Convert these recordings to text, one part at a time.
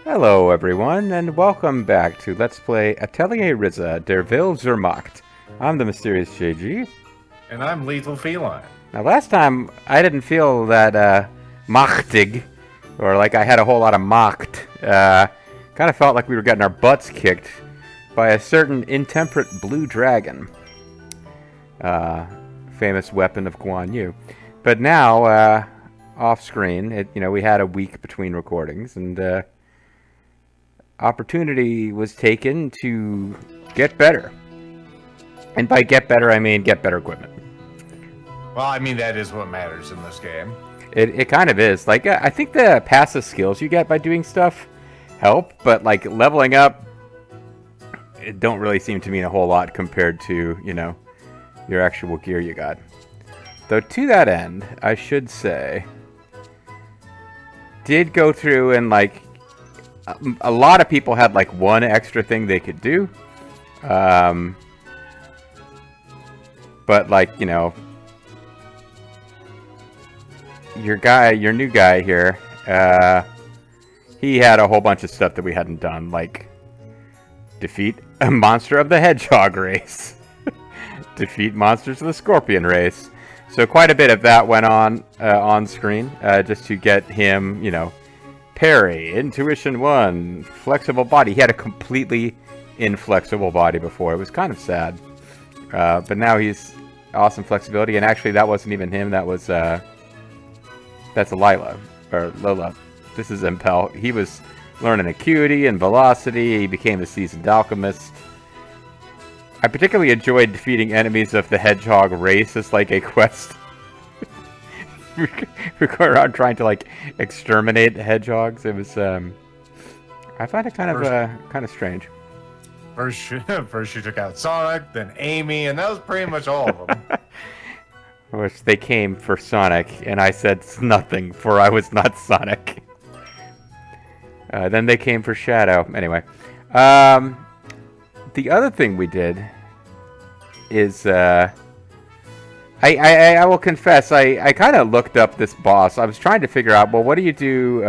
Hello everyone, and welcome back to Let's Play Atelier Ryza, Der Will Zermacht. I'm the Mysterious JG. And I'm Lethal Feline. Now last time, I didn't feel that, machtig, or like I had a whole lot of macht. Kind of felt like we were getting our butts kicked by a certain intemperate blue dragon. Famous weapon of Guan Yu. But now, off screen, we had a week between recordings, and, opportunity was taken to get better. And by get better, I mean get better equipment. Well, I mean, that is what matters in this game. It kind of is. Like, I think the passive skills you get by doing stuff help, but, like, leveling up, it don't really seem to mean a whole lot compared to, your actual gear you got. Though, to that end, I should say, did go through and, like, a lot of people had like one extra thing they could do, but like your new guy here, he had a whole bunch of stuff that we hadn't done, like defeat a monster of the hedgehog race, defeat monsters of the scorpion race. So quite a bit of that went on screen, just to get him, parry, intuition 1, flexible body. He had a completely inflexible body before. It was kind of sad. But now he's awesome flexibility. And actually, that wasn't even him. That was, that's Lila, or Lola. This is Impel. He was learning acuity and velocity. He became a seasoned alchemist. I particularly enjoyed defeating enemies of the hedgehog race as like a quest. We go around trying to like exterminate hedgehogs. It was I find it kind of strange. First you took out Sonic, then Amy, and that was pretty much all of them. Which they came for Sonic, and I said nothing, for I was not Sonic. Then they came for Shadow. Anyway, the other thing we did is I will confess, I kind of looked up this boss. I was trying to figure out, well, what do you do,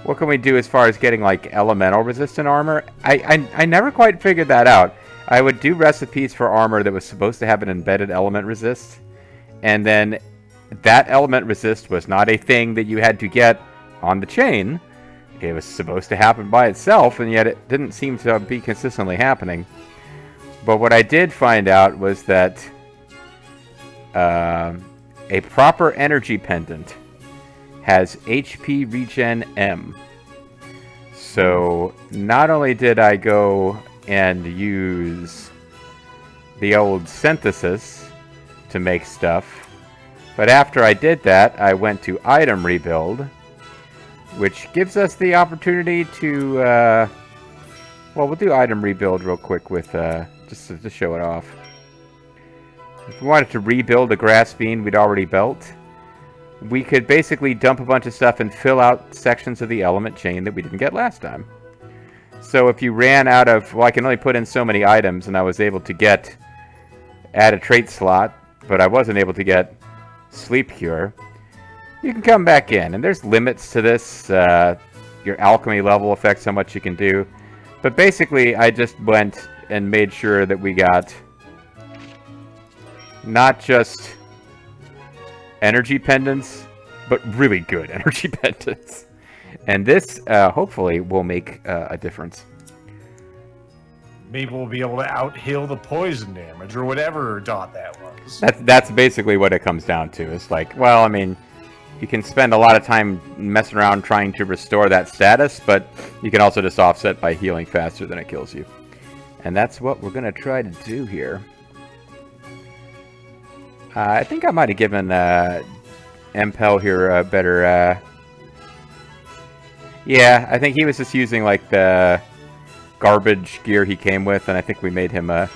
what can we do as far as getting, like, elemental resistant armor? I never quite figured that out. I would do recipes for armor that was supposed to have an embedded element resist, and then that element resist was not a thing that you had to get on the chain. It was supposed to happen by itself, and yet it didn't seem to be consistently happening. But what I did find out was that a proper energy pendant has HP regen M. So not only did I go and use the old synthesis to make stuff, but after I did that, I went to item rebuild, which gives us the opportunity to, well, we'll do item rebuild real quick with, just to show it off. If we wanted to rebuild a grass bean we'd already built, we could basically dump a bunch of stuff and fill out sections of the element chain that we didn't get last time. So if you ran out of, well, I can only put in so many items, and I was able to add a trait slot, but I wasn't able to get sleep cure, you can come back in. And there's limits to this. Your alchemy level affects how much you can do. But basically, I just went and made sure that we got not just energy pendants, but really good energy pendants. And this, hopefully, will make a difference. Maybe we'll be able to out-heal the poison damage, or whatever dot that was. That's basically what it comes down to. It's like, well, I mean, you can spend a lot of time messing around trying to restore that status, but you can also just offset by healing faster than it kills you. And that's what we're going to try to do here. I think I might have given Impel here a better... Yeah, I think he was just using like the garbage gear he came with, and I think we made him a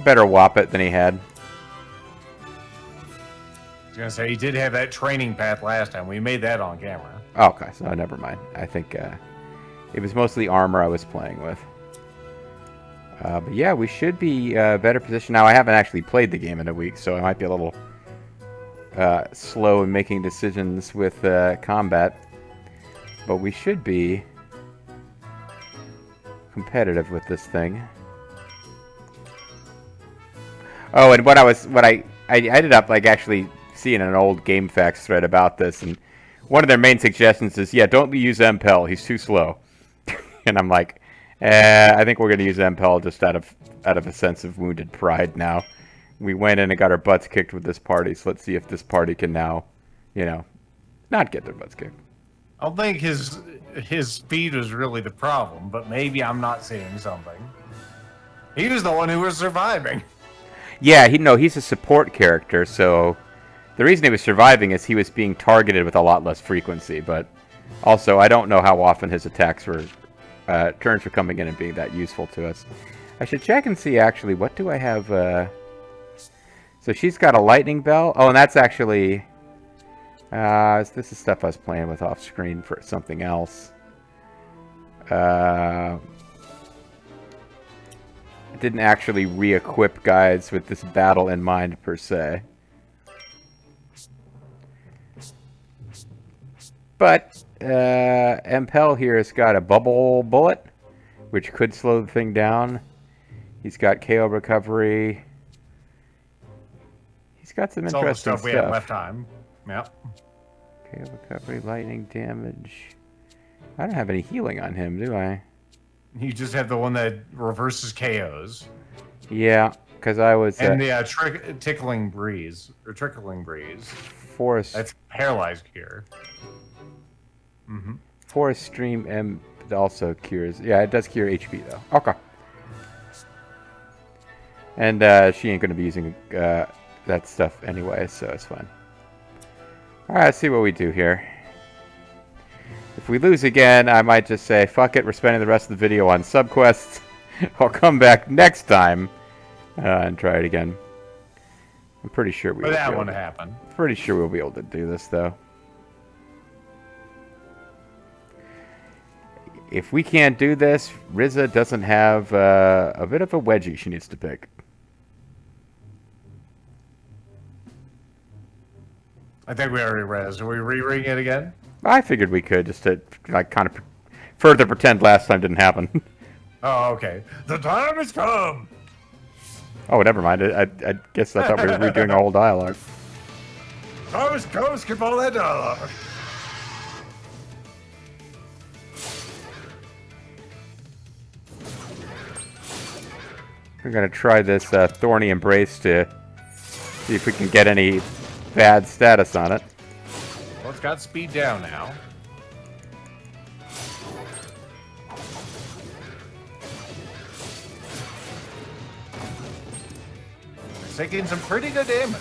better Whoppet than he had. I was going to say, he did have that training path last time. We made that on camera. Oh, okay, so never mind. I think it was mostly armor I was playing with. But yeah, we should be better positioned. Now, I haven't actually played the game in a week, so I might be a little slow in making decisions with combat. But we should be competitive with this thing. Oh, and I ended up like actually seeing an old GameFAQs thread about this, and one of their main suggestions is, yeah, don't use MPEL, he's too slow. And I'm like, I think we're gonna use MPEL just out of a sense of wounded pride now. We went in and got our butts kicked with this party, so let's see if this party can now, you know, not get their butts kicked. I don't think his speed was really the problem, but maybe I'm not seeing something. He was the one who was surviving. Yeah, he's a support character, so the reason he was surviving is he was being targeted with a lot less frequency, but also I don't know how often his attacks were, turns were coming in and being that useful to us. I should check and see, actually, what do I have, so she's got a lightning bell. Oh, and that's actually, this is stuff I was playing with off screen for something else. Didn't actually re-equip guys with this battle in mind per se. But MPEL here has got a bubble bullet, which could slow the thing down. He's got KO recovery. He's got some interesting stuff. stuff. We have left time. Yep. KO recovery, lightning damage. I don't have any healing on him, do I? You just have the one that reverses KOs. Yeah, because I was... And the trickling breeze. Forest... That's paralyzed cure. Mm-hmm. Forest Stream M also cures... Yeah, it does cure HP, though. Okay. And she ain't going to be using that stuff anyway, so it's fine. Alright, let's see what we do here. If we lose again, I might just say, fuck it, we're spending the rest of the video on subquests. I'll come back next time and try it again. I'm pretty sure we will. That won't happen. Pretty sure we'll be able to do this, though. If we can't do this, Ryza doesn't have a bit of a wedgie she needs to pick. I think we already res. Are we re-ring it again? I figured we could, just to like kind of further pretend last time didn't happen. Oh, okay. The time has come! Oh, never mind. I guess I thought we were redoing our whole dialogue. Time has come, skip all that dialogue. We're going to try this Thorny Embrace to see if we can get any bad status on it. Well, it's got speed down now. It's taking some pretty good damage.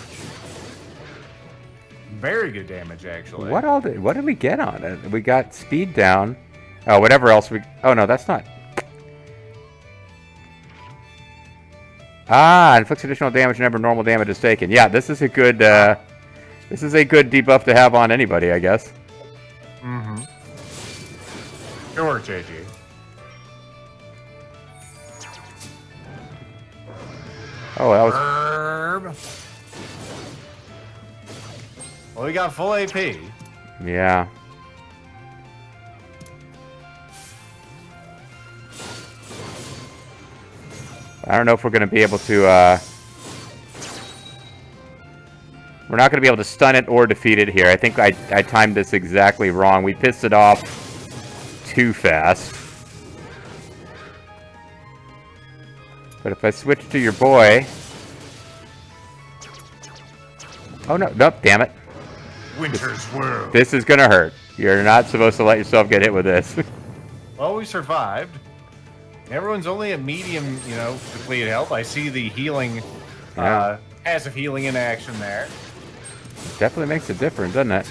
Very good damage, actually. What did we get on it? We got speed down. Oh, whatever else we... Oh, no, that's not... Ah, inflicts additional damage whenever normal damage is taken. Yeah, this is a good debuff to have on anybody, I guess. Mm-hmm. Good work, JG. Oh, that was... Herb. Well, we got full AP. Yeah. I don't know if we're going to be able to, we're not going to be able to stun it or defeat it here. I think I timed this exactly wrong. We pissed it off too fast. But if I switch to your boy... Oh, no. Nope, damn it. Winter's World. This is going to hurt. You're not supposed to let yourself get hit with this. Well, we survived. Everyone's only a medium, depleted health. I see the healing, passive healing in action there. Definitely makes a difference, doesn't it?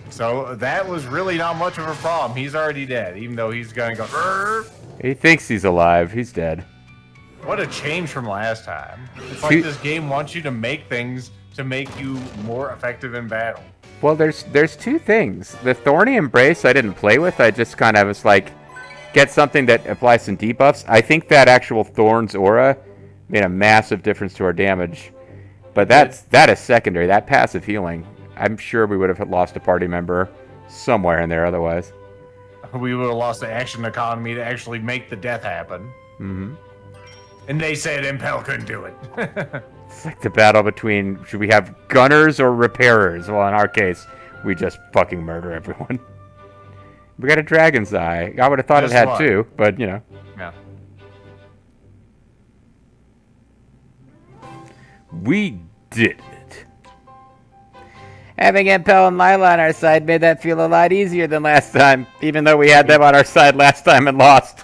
So that was really not much of a problem. He's already dead, even though he's going to go... Rrr! He thinks he's alive. He's dead. What a change from last time. It's like this game wants you to make things to make you more effective in battle. Well, there's two things. The Thorny Embrace I didn't play with. I just kind of was like... Get something that applies some debuffs. I think that actual Thorn's aura made a massive difference to our damage. But that is secondary. That passive healing, I'm sure we would have lost a party member somewhere in there otherwise. we would have lost the action economy to actually make the death happen. Mm-hmm. And they said Impel couldn't do it. It's like the battle between, should we have gunners or repairers? Well, in our case, we just fucking murder everyone. We got a dragon's eye. I would have thought it had two, but, you know. Yeah. We did it. Having Impel and Lila on our side made that feel a lot easier than last time, even though we had them on our side last time and lost.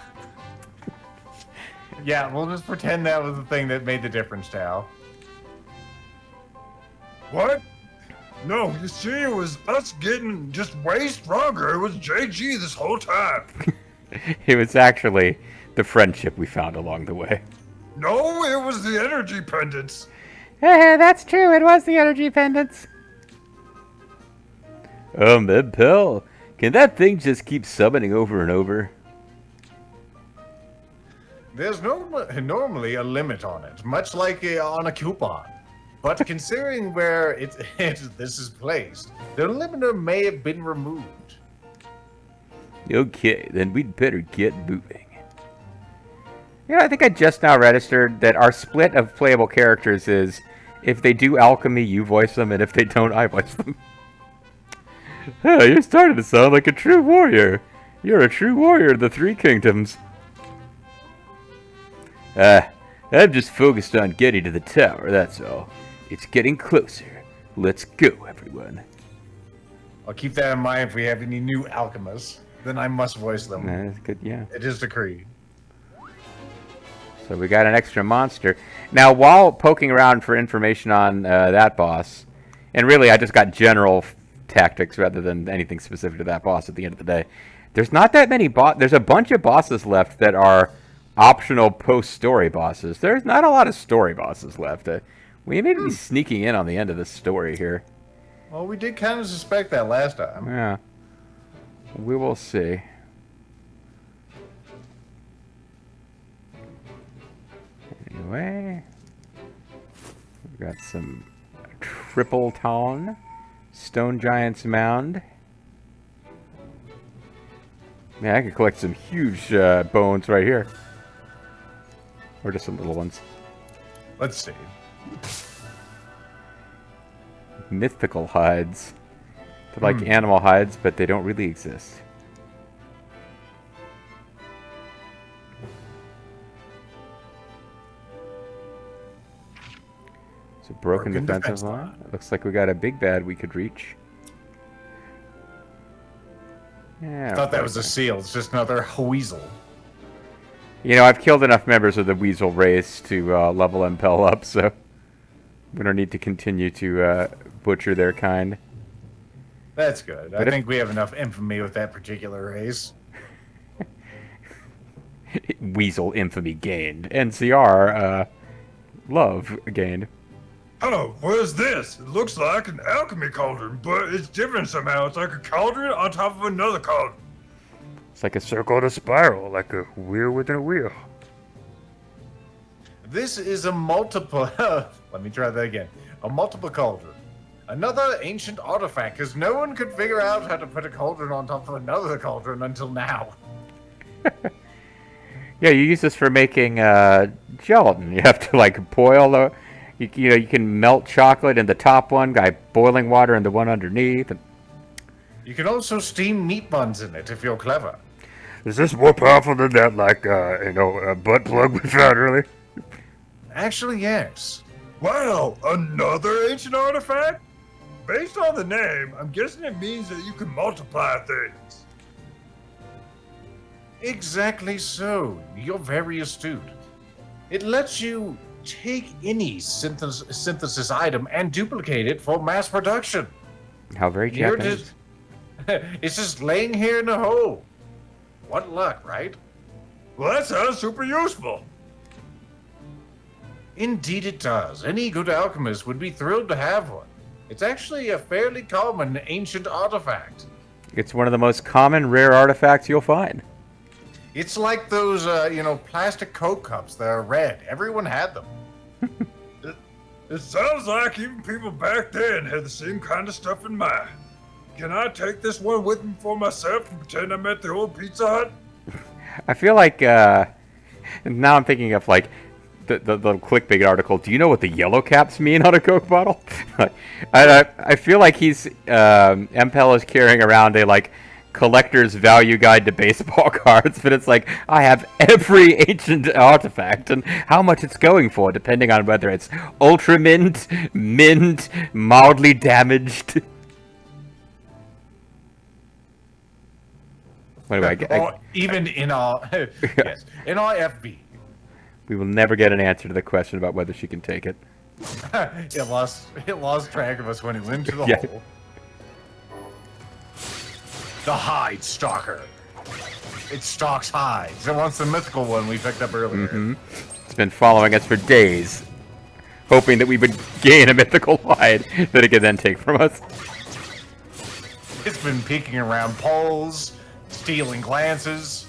Yeah, we'll just pretend that was the thing that made the difference, Tal. What? No, you see, it was us getting just way stronger. It was JG this whole time. It was actually the friendship we found along the way. No, it was the energy pendants. That's true. It was the energy pendants. Impel, can that thing just keep summoning over and over? There's normally a limit on it, much like on a coupon. But considering where this is placed, the limiter may have been removed. Okay, then we'd better get moving. You know, I think I just now registered that our split of playable characters is if they do alchemy, you voice them, and if they don't, I voice them. Oh, you're starting to sound like a true warrior. You're a true warrior of the Three Kingdoms. I'm just focused on getting to the tower, that's all. It's getting closer. Let's go, everyone. I'll keep that in mind if we have any new alchemists. Then I must voice them. That's good, yeah. It is decreed. So we got an extra monster. Now, while poking around for information on that boss, and really I just got general tactics rather than anything specific to that boss at the end of the day, there's not that many there's a bunch of bosses left that are optional post-story bosses. There's not a lot of story bosses left. We may be sneaking in on the end of this story here. Well, we did kind of suspect that last time. Yeah. We will see. Anyway. We've got some Triple Town. Stone Giant's Mound. Man, I could collect some huge bones right here. Or just some little ones. Let's see. Mythical hides. They're like animal hides, but they don't really exist. It's a broken defensive line. It looks like we got a big bad we could reach. Yeah, I thought that was a seal. It's just another weasel. You know, I've killed enough members of the weasel race to level Impel up, so we don't need to continue to butcher their kind. That's good. I think we have enough infamy with that particular race. Weasel infamy gained. NCR love gained. Oh, what is this? It looks like an alchemy cauldron, but it's different somehow. It's like a cauldron on top of another cauldron. It's like a circle and a spiral, like a wheel within a wheel. This is a multiple... Let me try that again. A multiple cauldron. Another ancient artifact, because no one could figure out how to put a cauldron on top of another cauldron until now. Yeah, you use this for making gelatin. You have to, like, boil the... You know, you can melt chocolate in the top one, boiling water in the one underneath. And... You can also steam meat buns in it if you're clever. Is this more powerful than that, like, butt plug we found earlier? Actually, yes. Wow, another ancient artifact? Based on the name, I'm guessing it means that you can multiply things. Exactly so. You're very astute. It lets you take any synthesis item and duplicate it for mass production. How very Japanese. It's just laying here in a hole. What luck, right? Well, that sounds super useful. Indeed it does. Any good alchemist would be thrilled to have one. It's actually a fairly common ancient artifact. It's one of the most common rare artifacts you'll find. It's like those, plastic Coke cups that are red. Everyone had them. It sounds like even people back then had the same kind of stuff in mind. Can I take this one with me for myself and pretend I'm at the old Pizza Hut? I feel like now I'm thinking of like the clickbait article. Do you know what the yellow caps mean on a Coke bottle? I feel like he's MPEL is carrying around a like collector's value guide to baseball cards, but it's like I have every ancient artifact and how much it's going for, depending on whether it's ultra mint, mint, mildly damaged. Anyway, or even in our yes, in our FB. We will never get an answer to the question about whether she can take it. it lost track of us when it went to the Yeah. hole. The Hide Stalker. It stalks hides. It wants the mythical one we picked up earlier. It's been following us for days, hoping that we would gain a mythical hide that it could then take from us. It's been peeking around poles, stealing glances,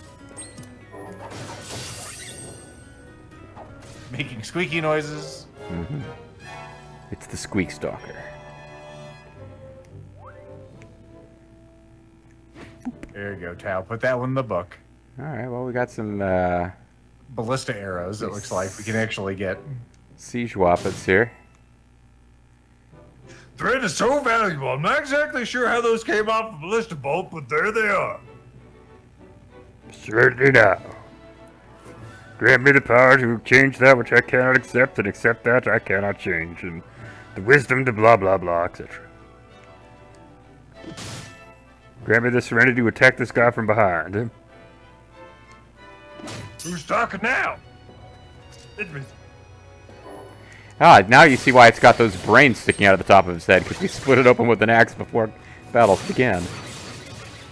making squeaky noises. It's the Squeak Stalker. There you go, Tao. Put that one in the book. Alright, well, we got some Ballista arrows, it looks like we can actually get. siege wappets here. Thread is so valuable. I'm not exactly sure how those came off a ballista bolt, but there they are. Certainly now. Grant me the power to change that which I cannot accept, and accept that I cannot change, and the wisdom to blah blah blah, etc. Grant me the serenity to attack this guy from behind. Who's talking now? It's me. Ah, now you see why it's got those brains sticking out of the top of his head, because we split it open with an axe before battles began.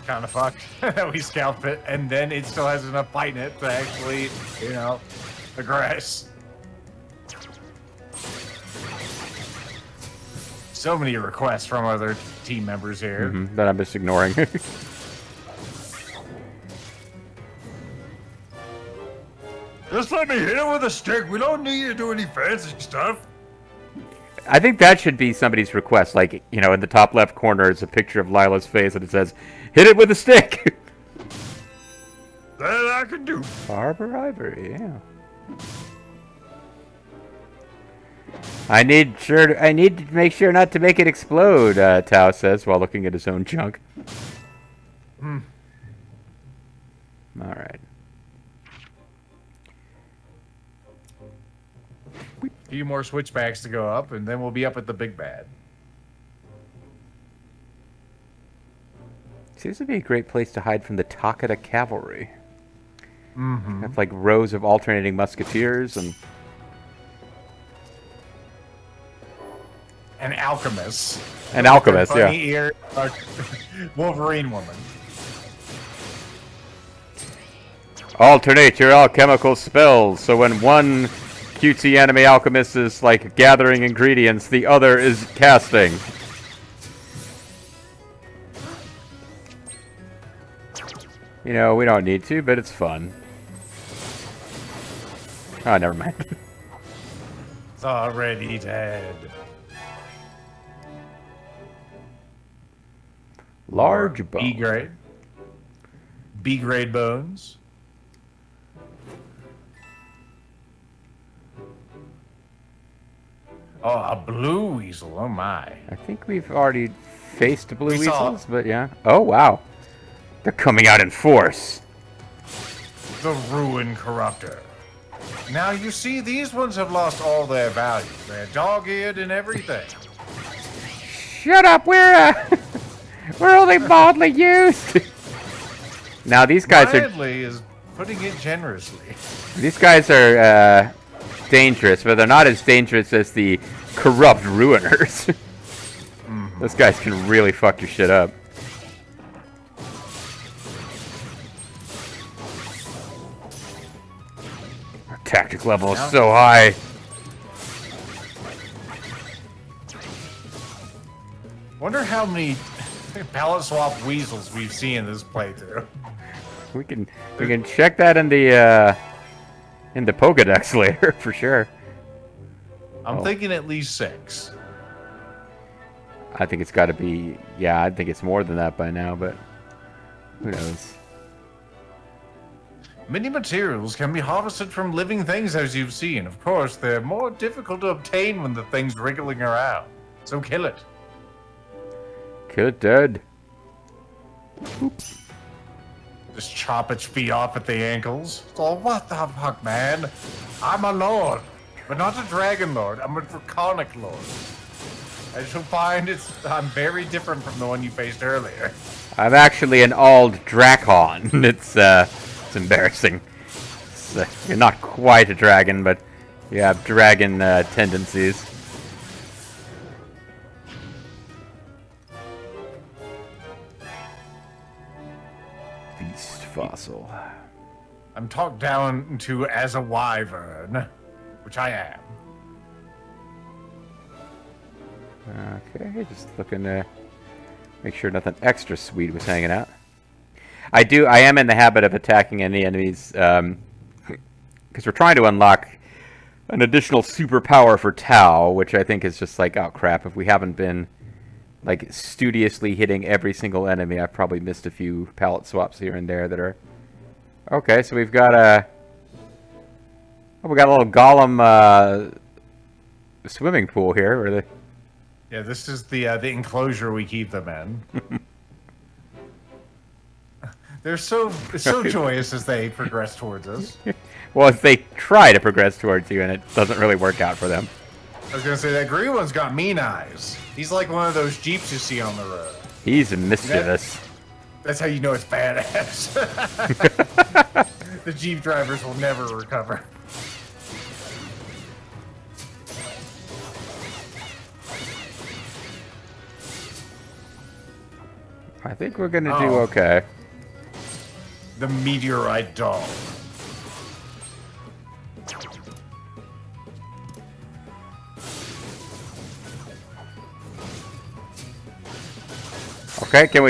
Kind of fucked. We scalp it, and then it still has enough fight in it to actually, you know, aggress. So many requests from other team members here. That I'm just ignoring. Just let me hit it with a stick. We don't need you to do any fancy stuff. I think that should be somebody's request. Like, you know, in the top left corner is a picture of Lila's face, and it says, "Hit it with a stick." That I can do. Harbor Ivory, yeah. I need to make sure not to make it explode, Tao says while looking at his own junk. Alright. A few more switchbacks to go up, and then we'll be up at the big bad. Seems to be a great place to hide from the Takeda cavalry. Have like rows of alternating musketeers and An alchemist. an alchemist, yeah. Funny ear, Wolverine woman. Alternate your alchemical spells, so when one cutesy anime alchemist is like gathering ingredients, the other is casting. You know, we don't need to, but it's fun. Oh, never mind. It's already dead. Large B bone. grade. B grade bones. Oh, a blue weasel. Oh my. I think we've already faced blue We saw- weasels, but yeah. Oh, wow. They're coming out in force. The Ruin Corruptor. Now you see, these ones have lost all their value. They're dog-eared and everything. Shut up, we're only mildly used. Now these guys are Mildly is putting it generously. dangerous, but they're not as dangerous as the corrupt ruiners. Those guys can really fuck your shit up. Our tactic level is so high. Wonder how many palette swap weasels we've seen in this playthrough. We can check that in the Pokédex later for sure. I'm thinking at least 6. I think it's got to be... Yeah, I think it's more than that by now, but... Who knows? Many materials can be harvested from living things, as you've seen. Of course, they're more difficult to obtain when the thing's wriggling around. So kill it. Kill it dead. Just chop its feet off at the ankles. Oh, what the fuck, man? I'm a lord, but not a dragon lord. I'm a draconic lord. As you'll find, I'm very different from the one you faced earlier. I'm actually an Ald Drakon. It's embarrassing. You're not quite a dragon, but you have dragon tendencies. Beast fossil. I'm talked down to as a wyvern, which I am. Okay, just looking to make sure nothing extra sweet was hanging out. I am in the habit of attacking any enemies, because we're trying to unlock an additional superpower for Tau, which I think is just like, oh crap, if we haven't been, like, studiously hitting every single enemy, I've probably missed a few palette swaps here and there that are... Okay, so we've got a... Oh, we got a little golem, swimming pool here, where they... Yeah, this is the enclosure we keep them in. They're so joyous as they progress towards us. Well, if they try to progress towards you and it doesn't really work out for them. I was gonna say, that green one's got mean eyes. He's like one of those Jeeps you see on the road. He's mischievous. That's how you know it's badass. The Jeep drivers will never recover. I think we're gonna do okay. The meteorite dog. Okay, can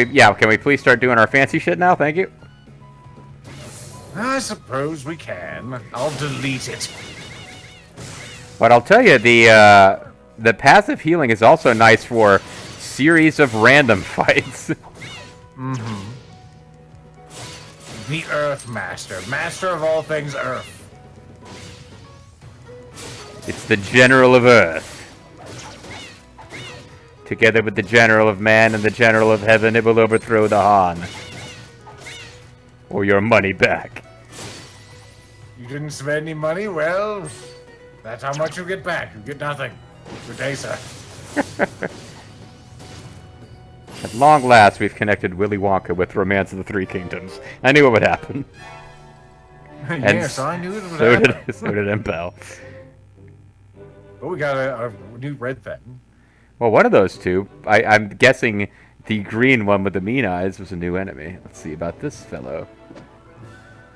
we please start doing our fancy shit now? Thank you. I suppose we can. I'll delete it. But I'll tell you, the passive healing is also nice for series of random fights. Mm-hmm. The Earth Master. Master of all things Earth. It's the General of Earth. Together with the General of Man and the General of Heaven, it will overthrow the Han. Or your money back. You didn't spend any money? Well, that's how much you get back. You get nothing. Good day, sir. At long last, we've connected Willy Wonka with Romance of the Three Kingdoms. I knew it would happen. Yes, I knew it would happen. So did Impel. Oh, we got a new red thing. Well, one of those two, I'm guessing the green one with the mean eyes was a new enemy. Let's see about this fellow.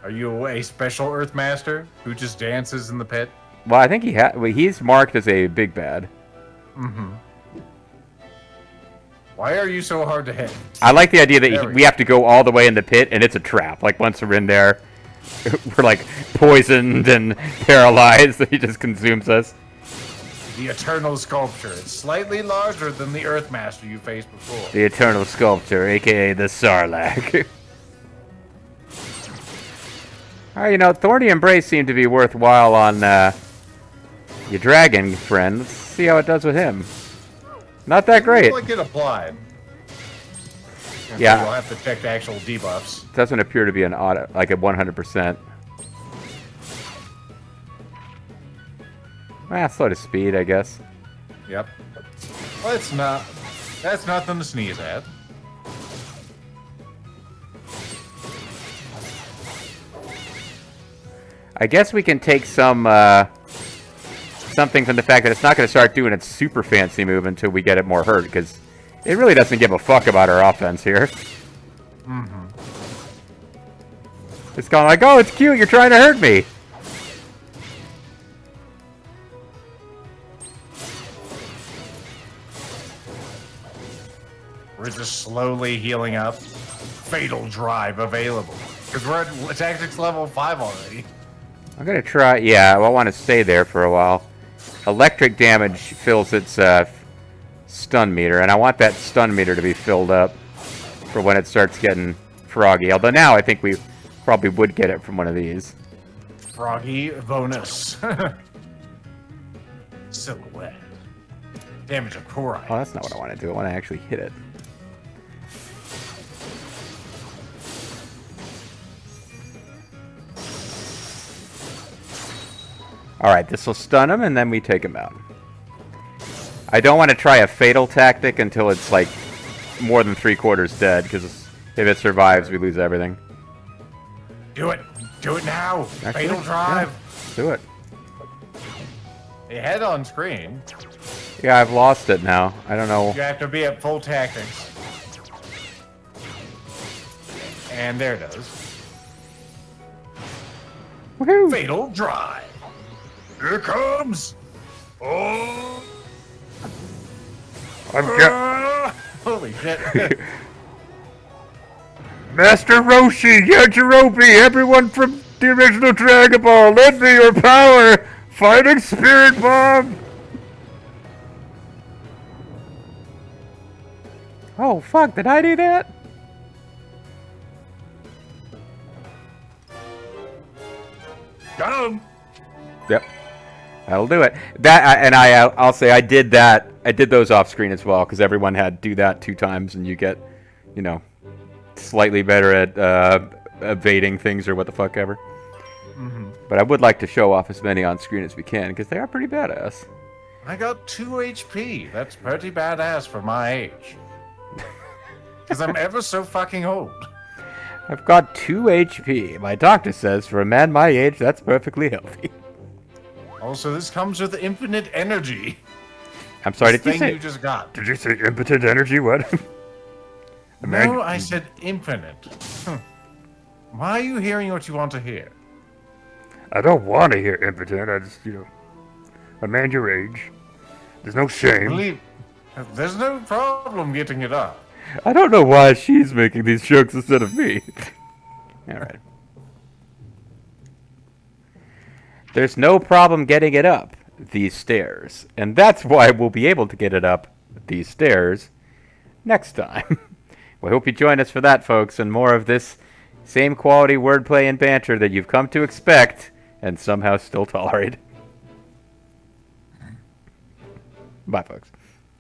Are you a special Earth Master who just dances in the pit? Well, I think he's marked as a big bad. Mm-hmm. Why are you so hard to hit? I like the idea that we have to go all the way in the pit, and it's a trap. Like, once we're in there, we're, like, poisoned and paralyzed, and he just consumes us. The Eternal Sculpture. It's slightly larger than the Earth Master you faced before. The Eternal Sculptor, a.k.a. the Sarlacc. Alright, you know, Thorny Embrace seemed to be worthwhile on, your dragon friend. Let's see how it does with him. Not that great. Like it applied. Yeah. So you'll have to check the actual debuffs. It doesn't appear to be an auto, like a 100%. Slow to speed, I guess. Yep. Well, that's nothing to sneeze at. I guess we can take some, something from the fact that it's not going to start doing its super fancy move until we get it more hurt, because it really doesn't give a fuck about our offense here. Mm-hmm. It's going like, oh, it's cute, you're trying to hurt me. We're just slowly healing up. Fatal Drive available. Because we're at Tactics level 5 already. I'm going to try, yeah, I want to stay there for a while. Electric damage fills its stun meter, and I want that stun meter to be filled up for when it starts getting froggy. Although now I think we probably would get it from one of these. Froggy bonus. Silhouette. Damage of core Oh, that's not what I want to do. I want to actually hit it. Alright, this will stun him, and then we take him out. I don't want to try a fatal tactic until it's, like, more than 3/4 dead, because if it survives, we lose everything. Do it! Do it now! Actually, Fatal drive! Yeah, do it. You had on screen. Yeah, I've lost it now. I don't know. You have to be at full tactics. And there it is. Woohoo! Fatal drive! Here it comes! Oh! I've got Holy shit. Master Roshi, Yajirobe, everyone from the original Dragon Ball, lend me your power! Fighting Spirit Bomb! Oh, fuck, did I do that? Got him! Yep. That'll do it. I'll say I did that. I did those off screen as well, because everyone had do that 2 times, and you get, you know, slightly better at evading things or what the fuck ever. But I would like to show off as many on screen as we can, because they are pretty badass. I got 2 HP. That's pretty badass for my age. Because I'm ever so fucking old. I've got 2 HP. My doctor says for a man my age, that's perfectly healthy. Also, this comes with infinite energy. I'm sorry, This did you thing say? you just got. Did you say impotent energy? What? No, I said infinite. Why are you hearing what you want to hear? I don't want to hear impotent. I just, you know, a man your age. There's no shame. Believe, there's no problem getting it up. I don't know why she's making these jokes instead of me. Alright. There's no problem getting it up these stairs. And that's why we'll be able to get it up these stairs next time. We hope you join us for that, folks, and more of this same quality wordplay and banter that you've come to expect and somehow still tolerate. Bye, folks.